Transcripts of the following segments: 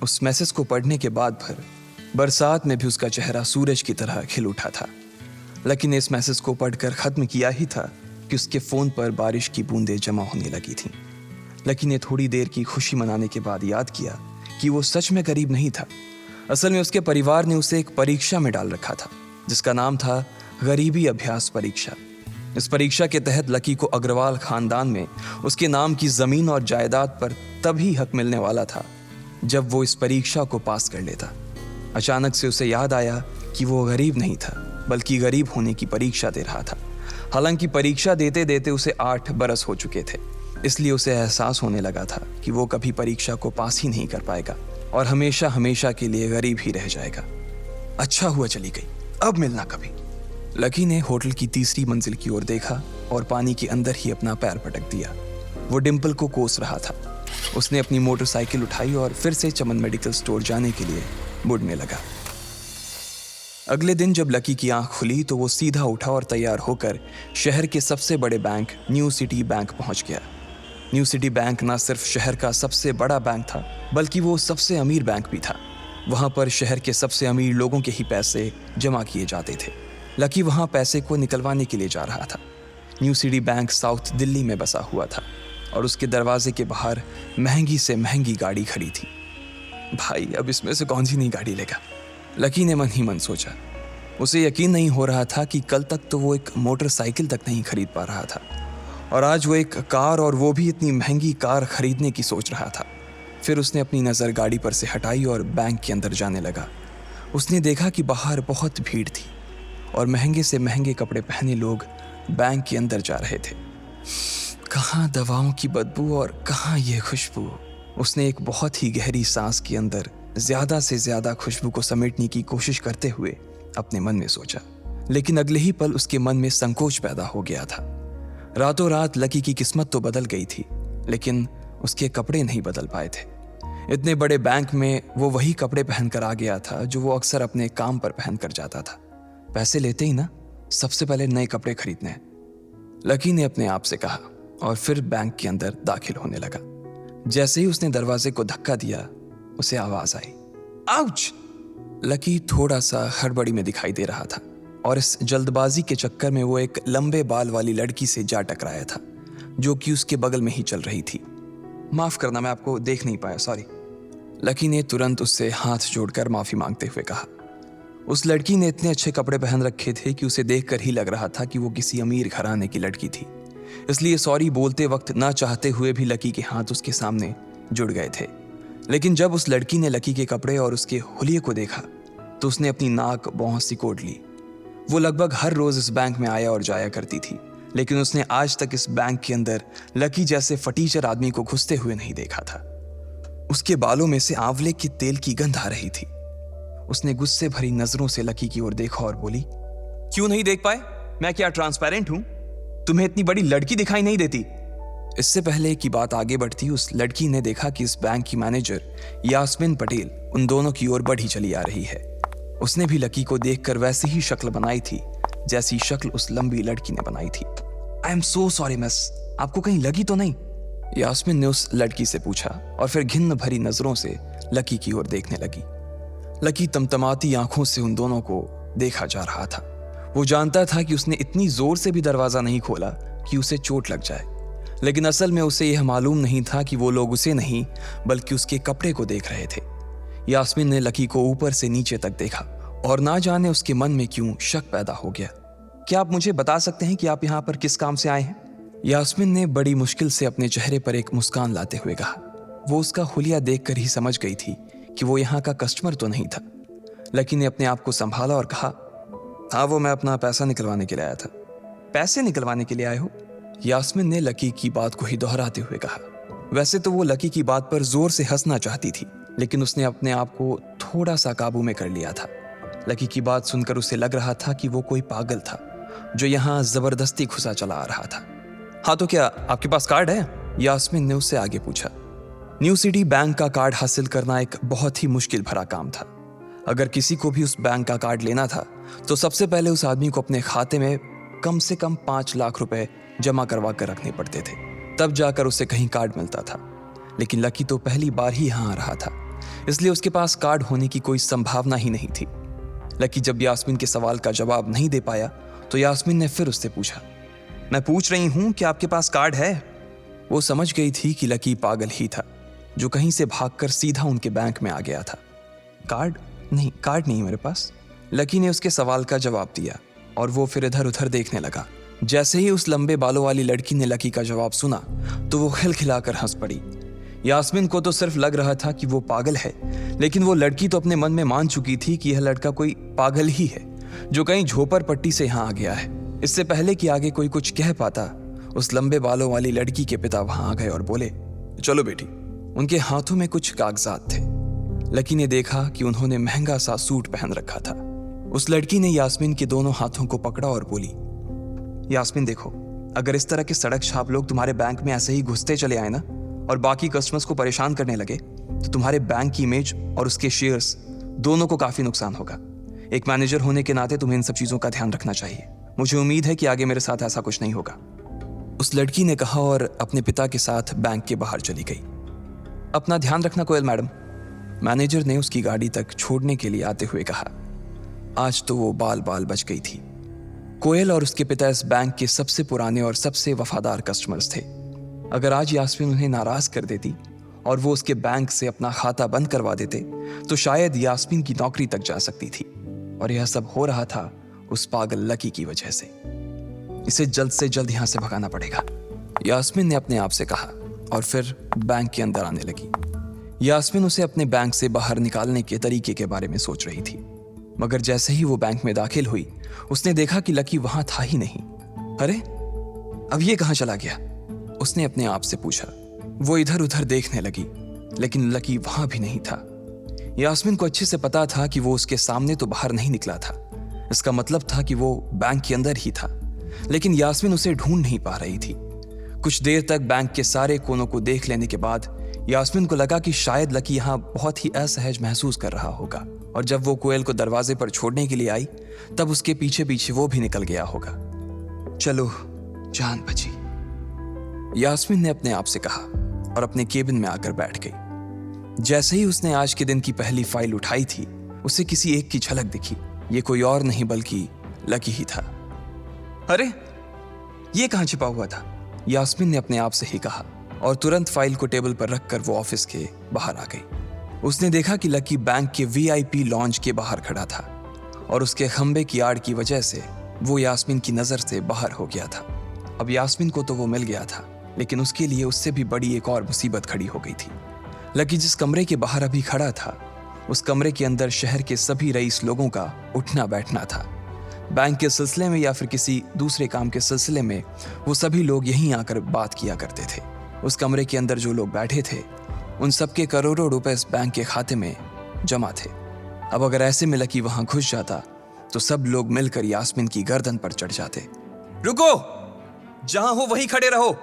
उस मैसेज को पढ़ने के बाद भर बरसात में भी उसका चेहरा सूरज की तरह खिल उठा था। लकी ने इस मैसेज को पढ़कर ख़त्म किया ही था कि उसके फ़ोन पर बारिश की बूंदें जमा होने लगी थीं। लकी ने थोड़ी देर की खुशी मनाने के बाद याद किया कि वो सच में गरीब नहीं था। असल में उसके परिवार ने उसे एक परीक्षा में डाल रखा था जिसका नाम था गरीबी अभ्यास परीक्षा। इस परीक्षा के तहत लकी को अग्रवाल खानदान में उसके नाम की ज़मीन और जायदाद पर तभी हक मिलने वाला था जब वो इस परीक्षा को पास कर लेता। अचानक से उसे याद आया कि वो गरीब नहीं था बल्कि गरीब होने की परीक्षा दे रहा था। हालांकि परीक्षा देते देते उसे 8 बरस हो चुके थे, इसलिए उसे एहसास होने लगा था कि वो कभी परीक्षा को पास ही नहीं कर पाएगा और हमेशा हमेशा के लिए गरीब ही रह जाएगा। अच्छा हुआ चली गई, अब मिलना कभी। लकी ने होटल की तीसरी मंजिल की ओर देखा और पानी के अंदर ही अपना पैर पटक दिया। वो डिम्पल को कोस रहा था। उसने अपनी मोटरसाइकिल उठाई और फिर से चमन मेडिकल स्टोर जाने के लिए मुड़ने लगा। अगले दिन जब लकी की आंख खुली तो वो सीधा उठा और तैयार होकर शहर के सबसे बड़े बैंक न्यू सिटी बैंक पहुंच गया। न्यू सिटी बैंक न सिर्फ शहर का सबसे बड़ा बैंक था बल्कि वो सबसे अमीर बैंक भी था। वहां पर शहर के सबसे अमीर लोगों के ही पैसे जमा किए जाते थे। लकी वहां पैसे को निकलवाने के लिए जा रहा था। New city bank south Delhi में बसा हुआ था और उसके दरवाजे के बाहर महंगी से महंगी गाड़ी खड़ी थी। भाई, अब इसमें से कौन सी नई गाड़ी लेगा, लकी ने मन ही मन सोचा। उसे यकीन नहीं हो रहा था कि कल तक तो वो एक मोटरसाइकिल तक नहीं खरीद पा रहा था और आज वो एक कार, और वो भी इतनी महंगी कार खरीदने की सोच रहा था। फिर उसने अपनी नज़र गाड़ी पर से हटाई और बैंक के अंदर जाने लगा। उसने देखा कि बाहर बहुत भीड़ थी और महंगे से महंगे कपड़े पहने लोग बैंक के अंदर जा रहे थे। कहाँ दवाओं की बदबू और कहाँ ये खुशबू। उसने एक बहुत ही गहरी सांस के अंदर ज़्यादा से ज़्यादा खुशबू को समेटने की कोशिश करते हुए अपने मन में सोचा, लेकिन अगले ही पल उसके मन में संकोच पैदा हो गया था। रातों रात लकी की किस्मत तो बदल गई थी, लेकिन उसके कपड़े नहीं बदल पाए थे। इतने बड़े बैंक में वो वही कपड़े पहनकर आ गया था जो वो अक्सर अपने काम पर पहन कर जाता था। पैसे लेते ही ना सबसे पहले नए कपड़े खरीदने हैं, लकी ने अपने आप से कहा और फिर बैंक के अंदर दाखिल होने लगा। जैसे ही उसने दरवाजे को धक्का दिया, उसे आवाज आई, आउच! लकी थोड़ा सा हड़बड़ी में दिखाई दे रहा था और इस जल्दबाजी के चक्कर में वो एक लंबे बाल वाली लड़की से जा टकराया था जो कि उसके बगल में ही चल रही थी। माफ करना, मैं आपको देख नहीं पाया, सॉरी। लकी ने तुरंत उससे हाथ जोड़कर माफी मांगते हुए कहा। उस लड़की ने इतने अच्छे कपड़े पहन रखे थे कि उसे देखकर ही लग रहा था कि वो किसी अमीर घराने की लड़की थी, इसलिए सॉरी बोलते वक्त ना चाहते हुए भी लकी के हाथ उसके सामने जुड़ गए थे। लेकिन जब उस लड़की ने लकी के कपड़े और उसके हुलिये को देखा तो उसने अपनी नाक भौं सिकोड़ ली। वो लगभग हर रोज इस बैंक में आया और जाया करती थी, लेकिन उसने आज तक इस बैंक के अंदर लकी जैसे फटीचर आदमी को घुसते हुए नहीं देखा था। उसके बालों में से आंवले के तेल की गंध आ रही थी। उसने गुस्से भरी नजरों से लकी की ओर देखा और बोली, क्यों नहीं देख पाए? मैं क्या ट्रांसपेरेंट हूं? तुम्हें इतनी बड़ी लड़की दिखाई नहीं देती? इससे पहले कि बात आगे बढ़ती, उस लड़की ने देखा कि इस बैंक की मैनेजर यास्मिन पटेल उन दोनों की ओर बढ़ी चली आ रही है। उसने भी लकी को देखकर वैसी ही शक्ल बनाई थी जैसी शक्ल उस लंबी लड़की ने बनाई थी। I am so sorry miss, आपको कहीं लगी तो नहीं? यास्मिन ने उस लड़की से पूछा और फिर घिन्न भरी नजरों से लकी की ओर देखने लगी। लकी तमतमाती आंखों से उन दोनों को देखा जा रहा था। वो जानता था कि उसने इतनी जोर से भी दरवाजा नहीं खोला कि उसे चोट लग जाए, लेकिन असल में उसे यह मालूम नहीं था कि वो लोग उसे नहीं बल्कि उसके कपड़े को देख रहे थे। यास्मिन ने लकी को ऊपर से नीचे तक देखा और ना जाने उसके मन में क्यों शक पैदा हो गया। क्या आप मुझे बता सकते हैं कि आप यहाँ पर किस काम से आए हैं? यास्मिन ने बड़ी मुश्किल से अपने चेहरे पर एक मुस्कान लाते हुए कहा। वो उसका हुलिया देखकर ही समझ गई थी कि वो यहाँ का कस्टमर तो नहीं था। लकी ने अपने आप को संभाला और कहा, हाँ, वो मैं अपना पैसा निकलवाने के लिए आया था। पैसे निकलवाने के लिए आए हो? यास्मिन ने लकी की बात को ही दोहराते हुए कहा। वैसे तो वो लकी की बात पर जोर से हंसना चाहती थी, लेकिन उसने अपने आप को थोड़ा सा काबू में कर लिया था। लकी की बात सुनकर उसे लग रहा था कि वो कोई पागल था जो यहाँ जबरदस्ती घुसा चला आ रहा था। हाँ, तो क्या आपके पास कार्ड है? यास्मिन ने उससे आगे पूछा। न्यू सिटी बैंक का कार्ड हासिल करना एक बहुत ही मुश्किल भरा काम था। अगर किसी को भी उस बैंक का कार्ड लेना था तो सबसे पहले उस आदमी को अपने खाते में कम से कम 5 लाख रुपए जमा करवा कर रखने पड़ते थे, तब जाकर उसे कहीं कार्ड मिलता था। लेकिन लकी तो पहली बार ही यहाँ आ रहा था, इसलिए उसके पास कार्ड होने की कोई संभावना ही नहीं थी। लकी जब यास्मीन के सवाल का जवाब नहीं दे पाया तो यास्मीन ने फिर उससे पूछा, मैं पूछ रही हूं कि आपके पास कार्ड है? वो समझ गई थी कि लकी पागल ही था जो कहीं से भागकर सीधा उनके बैंक में आ गया था। कार्ड नहीं मेरे पास। लकी ने उसके सवाल का जवाब दिया और वो फिर इधर उधर देखने लगा। जैसे ही उस लंबे बालों वाली लड़की ने लकी का जवाब सुना तो वो खिलखिलाकर हंस पड़ी। यास्मीन को तो सिर्फ लग रहा था कि वो पागल है, लेकिन वो लड़की तो अपने मन में मान चुकी थी कि यह लड़का कोई पागल ही है जो कहीं झोपड़ पट्टी से यहाँ आ गया है। इससे पहले कि आगे कोई कुछ कह पाता, उस लंबे बालों वाली लड़की के पिता वहां आ गए और बोले, चलो बेटी। उनके हाथों में कुछ कागजात थे। लकी ने देखा कि उन्होंने महंगा सा सूट पहन रखा था। उस लड़की ने यास्मीन के दोनों हाथों को पकड़ा और बोली, यास्मीन देखो, अगर इस तरह के सड़क छाप लोग तुम्हारे बैंक में ऐसे ही घुसते चले आए ना और बाकी कस्टमर्स को परेशान करने लगे तो तुम्हारे बैंक की इमेज और उसके शेयर्स दोनों को काफी नुकसान होगा। एक मैनेजर होने के नाते तुम्हें इन सब चीजों का ध्यान रखना चाहिए। मुझे उम्मीद है कि आगे मेरे साथ ऐसा कुछ नहीं होगा। उस लड़की ने कहा और अपने पिता के साथ बैंक के बाहर चली गई। अपना ध्यान रखना कोयल मैडम, मैनेजर ने उसकी गाड़ी तक छोड़ने के लिए आते हुए कहा। आज तो वो बाल बाल बच गई थी। कोयल और उसके पिता इस बैंक के सबसे पुराने और सबसे वफादार कस्टमर्स थे। अगर आज यास्मीन उन्हें नाराज कर देती और वो उसके बैंक से अपना खाता बंद करवा देते तो शायद यास्मीन की नौकरी तक जा सकती थी। और यह सब हो रहा था उस पागल लकी की वजह से। इसे जल्द से जल्द यहां से भगाना पड़ेगा, यास्मीन ने अपने आप से कहा और फिर बैंक के अंदर आने लगी। यास्मीन उसे अपने बैंक से बाहर निकालने के तरीके के बारे में सोच रही थी, मगर जैसे ही वो बैंक में दाखिल हुई उसने देखा कि लकी वहां था ही नहीं। अरे अब ये कहां चला गया, उसने अपने आप से पूछा। वो इधर उधर देखने लगी, लेकिन लकी वहां भी नहीं था। यास्मीन को अच्छे से पता था कि वो उसके सामने तो बाहर नहीं निकला था। इसका मतलब था कि वो बैंक के अंदर ही था, लेकिन यास्मीन उसे ढूंढ नहीं पा रही थी। कुछ देर तक बैंक के सारे कोनों को देख लेने के बाद यास्मीन को लगा कि शायद लकी यहाँ बहुत ही असहज महसूस कर रहा होगा, और जब वो कोयल को दरवाजे पर छोड़ने के लिए आई तब उसके पीछे पीछे वो भी निकल गया होगा। चलो जान बची, यास्मीन ने अपने आप से कहा और अपने केबिन में आकर बैठ गई। जैसे ही उसने आज के दिन की पहली फाइल उठाई थी उसे किसी एक की झलक दिखी। ये कोई और नहीं बल्कि लकी ही था। अरे ये कहां छिपा हुआ था, यास्मीन ने अपने आप से ही कहा और तुरंत फाइल को टेबल पर रखकर वो ऑफिस के बाहर आ गई। उसने देखा कि लकी बैंक के वीआईपी लॉन्ज के बाहर खड़ा था और उसके खंबे की आड़ की वजह से वो यास्मीन की नजर से बाहर हो गया था। अब यास्मीन को तो वो मिल गया था, लेकिन उसके लिए उससे भी बड़ी एक और मुसीबत खड़ी हो गई थी। लकी जिस कमरे के बाहर अभी खड़ा था उस कमरे के अंदर शहर के सभी रईस लोगों का उठना बैठना था। बैंक के सिलसिले में या फिर किसी दूसरे काम के सिलसिले में वो सभी लोग यहीं आकर बात किया करते थे। उस कमरे के अंदर जो लोग बैठे थे उन सबके करोड़ों रुपए इस बैंक के खाते में जमा थे। अब अगर ऐसे में लकी वहां घुस जाता तो सब लोग मिलकर यास्मीन की गर्दन पर चढ़ जाते। रुको, जहां हो वहीं खड़े रहो,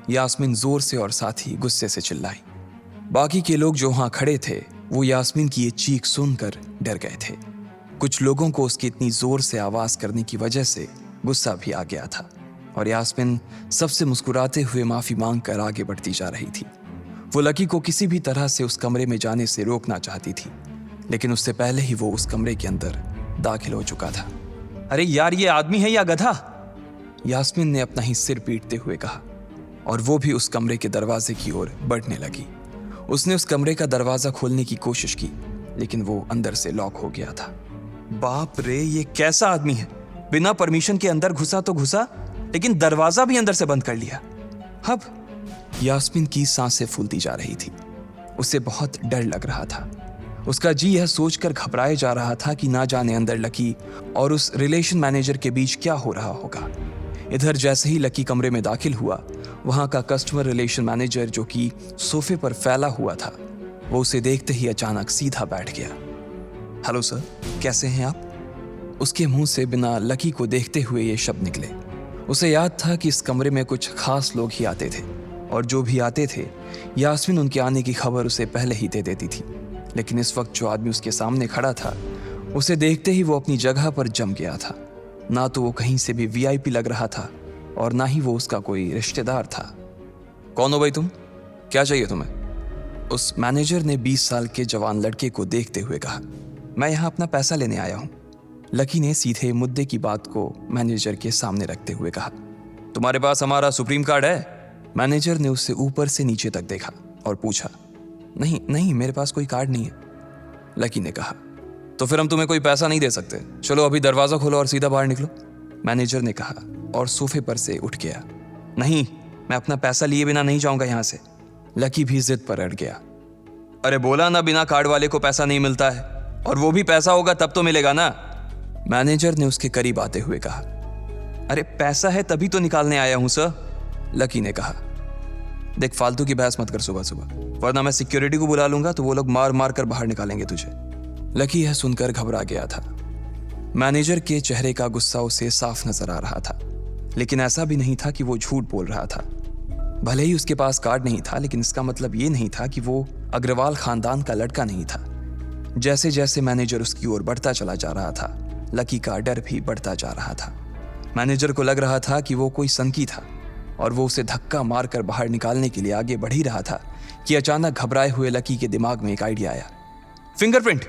यास्मीन जोर से और साथ ही गुस्से से चिल्लाई। बाकी के लोग जो वहां खड़े थे वो यास्मीन की ये चीख सुनकर डर गए थे। कुछ लोगों को उसकी इतनी जोर से आवाज करने की वजह से गुस्सा भी आ गया था और यास्मीन सबसे मुस्कुराते हुए माफी मांगकर आगे बढ़ती जा रही थी। वो लकी को किसी भी तरह से उस कमरे में जाने से रोकना चाहती थी, लेकिन उससे पहले ही वो उस कमरे के अंदर दाखिल हो चुका था। अरे यार, ये आदमी है या गधा, यास्मीन ने अपना ही सिर पीटते हुए कहा और वो भी उस कमरे के दरवाजे की ओर बढ़ने लगी। उसने उस कमरे का दरवाजा खोलने की कोशिश की, लेकिन वो अंदर से लॉक हो गया था। बाप रे, ये कैसा आदमी है, बिना परमिशन के अंदर घुसा तो घुसा, लेकिन दरवाजा भी अंदर से बंद कर लिया। अब यास्मीन की सांसें फूलती जा रही थी। उसे बहुत डर लग रहा था। उसका जी यह सोचकर घबराए जा रहा था कि ना जाने अंदर लकी और उस रिलेशन मैनेजर के बीच क्या हो रहा होगा। इधर जैसे ही लकी कमरे में दाखिल हुआ, वहां का कस्टमर रिलेशन मैनेजर जो कि सोफे पर फैला हुआ था, वो उसे देखते ही अचानक सीधा बैठ गया। हेलो सर, कैसे हैं आप? उसके मुंह से बिना लकी को देखते हुए ये शब्द निकले। उसे याद था कि इस कमरे में कुछ खास लोग ही आते थे और जो भी आते थे यास्मीन उनके आने की खबर उसे पहले ही दे देती थी। लेकिन इस वक्त जो आदमी उसके सामने खड़ा था, उसे देखते ही वो अपनी जगह पर जम गया था। ना तो वो कहीं से भी वीआईपी लग रहा था और ना ही वो उसका कोई रिश्तेदार था। कौन हो भाई तुम? क्या चाहिए तुम्हें? उस मैनेजर ने 20 साल के जवान लड़के को देखते हुए कहा, मैं यहाँ अपना पैसा लेने आया हूँ। लकी ने सीधे मुद्दे की बात को मैनेजर के सामने रखते हुए कहा, तुम्हारे पास हमारा सुप्रीम कार्ड है? मैनेजर ने उससे ऊपर से नीचे तक देखा और पूछा, नहीं नहीं, मेरे पास कोई कार्ड नहीं है। लकी ने कहा, तो फिर हम तुम्हें कोई पैसा नहीं दे सकते। चलो अभी दरवाजा खोलो और सीधा बाहर निकलो। मैनेजर ने कहा और सोफे पर से उठ गया। नहीं, मैं अपना पैसा लिए बिना नहीं जाऊंगा यहां से। लकी भी जिद पर अड़ गया। अरे बोला ना, बिना कार्ड वाले को पैसा नहीं मिलता है, और वो भी पैसा होगा तब तो मिलेगा ना। मैनेजर ने उसके करीब आते हुए कहा, अरे पैसा है तभी तो निकालने आया हूं सर। लकी ने कहा, देख फालतू की बहस मत कर सुबह सुबह, वरना मैं सिक्योरिटी को बुला लूंगा तो वो लोग मार मार कर बाहर निकालेंगे तुझे। लकी यह सुनकर घबरा गया था। मैनेजर के चेहरे का गुस्सा उसे साफ नजर आ रहा था, लेकिन ऐसा भी नहीं था कि वो झूठ बोल रहा था। भले ही उसके पास कार्ड नहीं था, लेकिन इसका मतलब ये नहीं था कि वो अग्रवाल खानदान का लड़का नहीं था। जैसे जैसे मैनेजर उसकी ओर बढ़ता चला जा रहा था, लकी का डर भी बढ़ता जा रहा था। मैनेजर को लग रहा था कि वो कोई संकी था और वो उसे धक्का मारकर बाहर निकालने के लिए आगे बढ़ ही रहा था कि अचानक घबराए हुए लकी के दिमाग में एक आइडिया आया। फिंगरप्रिंट!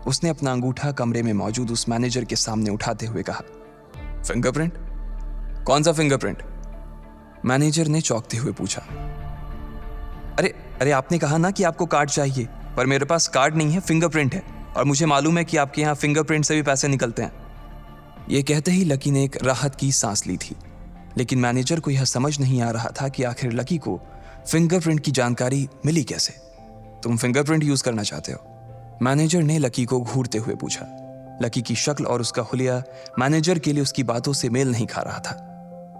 उसने अपना अंगूठा कमरे में मौजूद उस मैनेजर के सामने उठाते हुए कहा। फिंगरप्रिंट? कौन सा फिंगरप्रिंट? मैनेजर ने चौंकते हुए पूछा। अरे अरे आपने कहा ना कि आपको कार्ड चाहिए, पर मेरे पास कार्ड नहीं है, फिंगरप्रिंट है, और मुझे मालूम है कि आपके यहाँ फिंगरप्रिंट से भी पैसे निकलते हैं। यह कहते ही लकी ने एक राहत की सांस ली थी, लेकिन मैनेजर को यह समझ नहीं आ रहा था कि आखिर लकी को फिंगरप्रिंट की जानकारी मिली कैसे। तुम फिंगरप्रिंट यूज करना चाहते हो? मैनेजर ने लकी को घूरते हुए पूछा। लकी की शक्ल और उसका हुलिया मैनेजर के लिए उसकी बातों से मेल नहीं खा रहा था।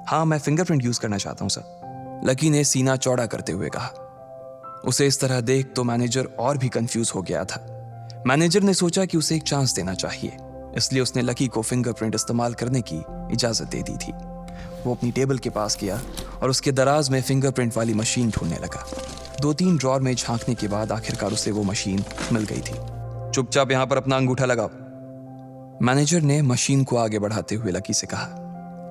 हाँ, मैं फिंगरप्रिंट यूज करना चाहता हूं सर, लकी ने सीना चौड़ा करते हुए कहा। उसे इस तरह देख तो मैनेजर और भी कंफ्यूज हो गया था। मैनेजर ने सोचा कि उसे एक चांस देना चाहिए, इसलिए उसने लकी को फिंगरप्रिंट इस्तेमाल करने की इजाजत दे दी थी। वो अपनी टेबल के पास गया और उसके दराज में फिंगरप्रिंट वाली मशीन ढूंढने लगा। 2-3 ड्रॉर में झांकने के बाद आखिरकार उसे वो मशीन मिल गई थी। चुपचाप यहां पर अपना अंगूठा लगाओ, मैनेजर ने मशीन को आगे बढ़ाते हुए लकी से कहा।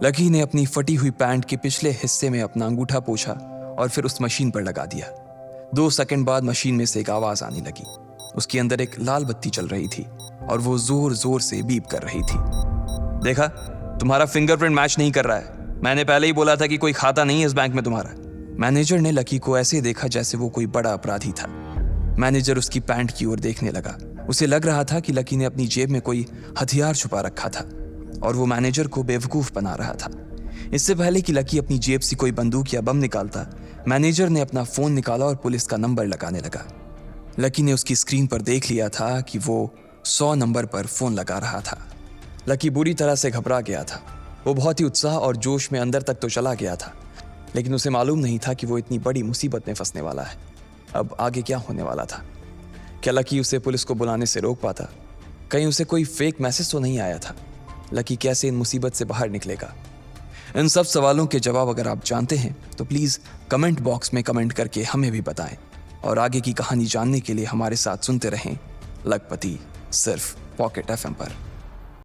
लकी ने अपनी फटी हुई पैंट के पिछले हिस्से में अपना अंगूठा पोंछा और फिर उस मशीन पर लगा दिया। 2 सेकंड बाद मशीन में से एक आवाज आने लगी। उसके अंदर एक लाल बत्ती चल रही थी और वो जोर जोर से बीप कर रही थी। देखा, तुम्हारा फिंगरप्रिंट मैच नहीं कर रहा है। मैंने पहले ही बोला था कि कोई खाता नहीं है इस बैंक में तुम्हारा। मैनेजर ने लकी को ऐसे देखा जैसे वो कोई बड़ा अपराधी था। मैनेजर उसकी पैंट की ओर देखने लगा। उसे लग रहा था कि लकी ने अपनी जेब में कोई हथियार छुपा रखा था और वो मैनेजर को बेवकूफ बना रहा था। इससे पहले कि लकी अपनी जेब से कोई बंदूक या बम निकालता, मैनेजर ने अपना फोन निकाला और पुलिस का नंबर लगाने लगा। लकी ने उसकी स्क्रीन पर देख लिया था कि वो 100 नंबर पर फोन लगा रहा था। लकी बुरी तरह से घबरा गया था। वो बहुत ही उत्साह और जोश में अंदर तक तो चला गया था, लेकिन उसे मालूम नहीं था कि वो इतनी बड़ी मुसीबत में फंसने वाला है। अब आगे क्या होने वाला था? क्या लकी उसे पुलिस को बुलाने से रोक पाता? कहीं उसे कोई फेक मैसेज तो नहीं आया था? लकी कैसे इन मुसीबत से बाहर निकलेगा? इन सब सवालों के जवाब अगर आप जानते हैं तो प्लीज़ कमेंट बॉक्स में कमेंट करके हमें भी बताएं, और आगे की कहानी जानने के लिए हमारे साथ सुनते रहें लखपति, सिर्फ पॉकेट FM पर।